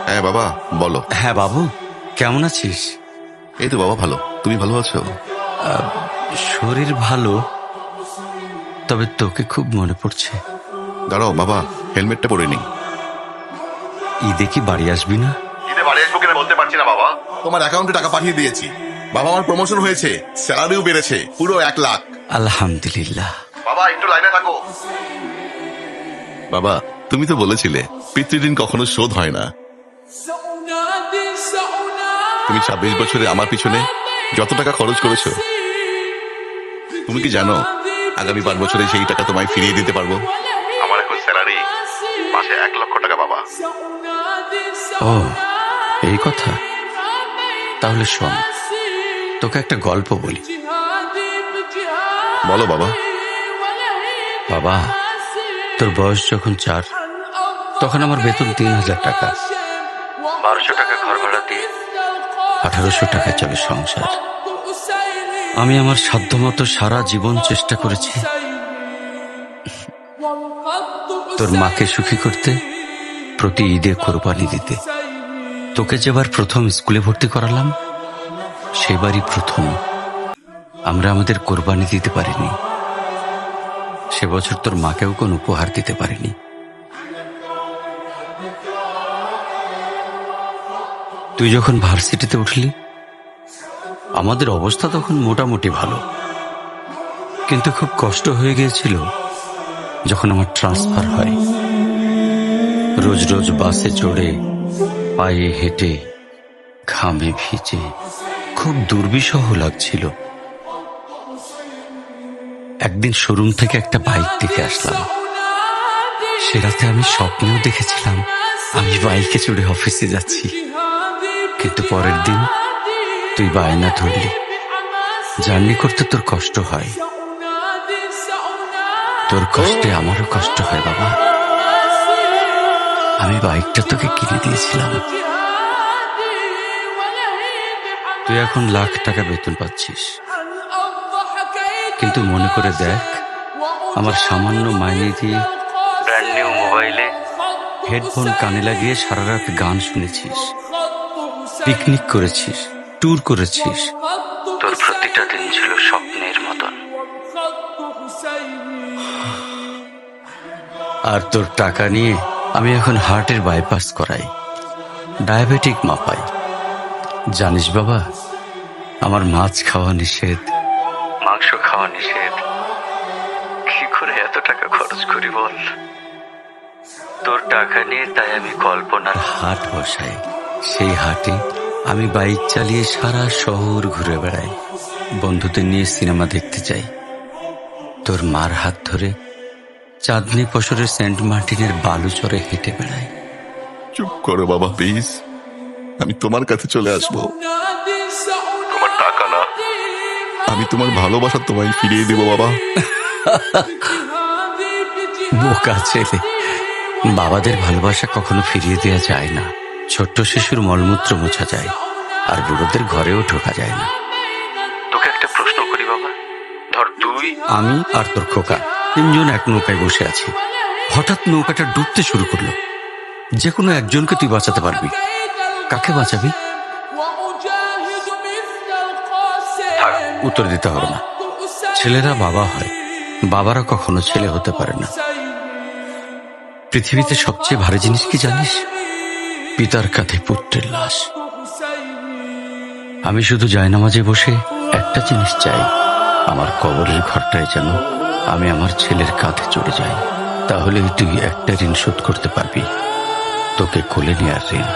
হ্যাঁ বাবা, বলো। হ্যাঁ বাবু, কেমন আছিস? এই তো বাবা ভালো, তুমি ভালো আছো? শরীর ভালো, তবে তোকে খুব মনে পড়ছে। দাঁড়াও বাবা, হেলমেটটা পরে নি। ঈদে কি বাড়ি আসবি না? ঈদে বাড়ি আসবো কিনা বলতে পারছি না বাবা। তোমার অ্যাকাউন্টে টাকা পাঠিয়ে দিয়েছি। বাবা, আমার প্রমোশন হয়েছে, স্যালারিও বেড়েছে, পুরো 1 লাখ। আলহামদুলিল্লাহ। বাবা একটু লাইনে থাকো। বাবা, তুমি তো বলেছিলে পিতৃঋণ কখনো শোধ হয় না। তুমি 26 বছরে আমার পিছনে যত টাকা খরচ করেছো, তুমি কি জানো আগামী 5 বছরে সেই টাকা তোমায় ফিরিয়ে দিতে পারবো? আমার এখন স্যালারি মাসে 1 লক্ষ টাকা বাবা। ও, এই কথা। তাহলে শোন, তোকে একটা গল্প বলি। বলো বাবা। বাবা, তোর বয়স যখন 4, তখন আমার বেতন 3000 টাকা। 1200 টাকা ঘর ভাড়া দিয়ে 1800 টাকা চলে সংসার। আমি আমার সাধ্যমতো সারা জীবন চেষ্টা করেছি তোর মাকে সুখী করতে, প্রতি ঈদে কোরবানি দিতে। তোকে যেবার প্রথম স্কুলে ভর্তি করালাম, সেবারই প্রথম আমরা আমাদের কোরবানি দিতে পারিনি। সে বছর তোর মাকেও কোন উপহার দিতে পারিনি। তুই যখন ভার্সিটিতে উঠলি, আমাদের অবস্থা তখন মোটামুটি ভালো, কিন্তু খুব কষ্ট হয়ে গিয়েছিল যখন আমার ট্রান্সফার হয়। রোজ রোজ বাসে চড়ে, পায়ে হেঁটে, ঘামে ভিজে খুব দুর্বিষহ লাগছিল। একদিন শোরুম থেকে একটা বাইক দেখে আসলাম। সে রাতে আমি স্বপ্নেও দেখেছিলাম আমি বাইকে চড়ে অফিসে যাচ্ছি। কিন্তু পরের দিন তুই বায়না ধরলি জার্নি করতে তোর কষ্ট হয়। তোর কষ্টে আমারও কষ্ট হয় বাবা। আমি বাইকটা তোকে কিনে দিয়েছিলাম। তুই এখন লাখ টাকা বেতন পাচ্ছিস, কিন্তু মনে করে দেখ, আমার সামান্য মাইনে দিয়ে ব্র্যান্ড নিউ মোবাইলে হেডফোন কানে লাগিয়ে সারা রাত গান শুনেছিস, পিকনিক করেছিস, ট্যুর করেছিস। তোর প্রতিটা দিন ছিল স্বপ্নের মতন। আর তোর টাকা নিয়ে আমি এখন হার্টের বাইপাস করাই, ডায়াবেটিক মাপাই। জানিস বাবা, আমার মাছ খাওয়া নিষেধ, মাংস খাওয়া নিষেধ। কি করে এত টাকা খরচ করি বল? তোর টাকা নিয়ে তাই আমি কল্পনার হাট বসাই। সেই হাটে আমি বাইক চালিয়ে সারা শহর ঘুরে বেড়াই, বন্ধুদের নিয়ে সিনেমা দেখতে যাই। তোর মার হাত ধরে চাঁদনি পশরে সেন্ট মার্টিনের বালুচরে হেঁটে বেড়াই। চুপ করো বাবা প্লিজ, আমি তোমার কাছে চলে আসবো। তোমার টাকা না, আমি তোমার ভালোবাসা তোমায় ফিরিয়ে দেবো বাবা। বোকা ছেলে, বাবাদের ভালোবাসা কখনো ফিরিয়ে দেওয়া যায় না। ছোট্ট শিশুর মলমূত্র মোছা যায়, আর বুড়োদের ঘরেও ঢোকা যায় না। তোকে একটা প্রশ্ন করি বাবা, ধর তুই, আমি আর তোর খোকা 3 জন এক নৌকায় বসে আছি। হঠাৎ নৌকাটা ডুবতে শুরু করলো। যে কোনো একজনকে তুই বাঁচাতে পারবি, কাকে বাঁচাবি? থাক, উত্তর দিতে হবে না। ছেলেরা বাবা হয়, বাবারা কখনো ছেলে হতে পারে না। পৃথিবীতে সবচেয়ে ভারী জিনিস কি জানিস? পিতার কাঁধে পুত্রের লাশ। আমি শুধু জায়নামাজে বসে একটা জিনিস চাই, আমার কবরের ঘরটায় যেন আমি আমার ছেলের কাঁধে চড়ে যাই। তাহলেই তুই একটা ঋণ শোধ করতে পারবি, তোকে কোলে নেওয়ার ঋণ।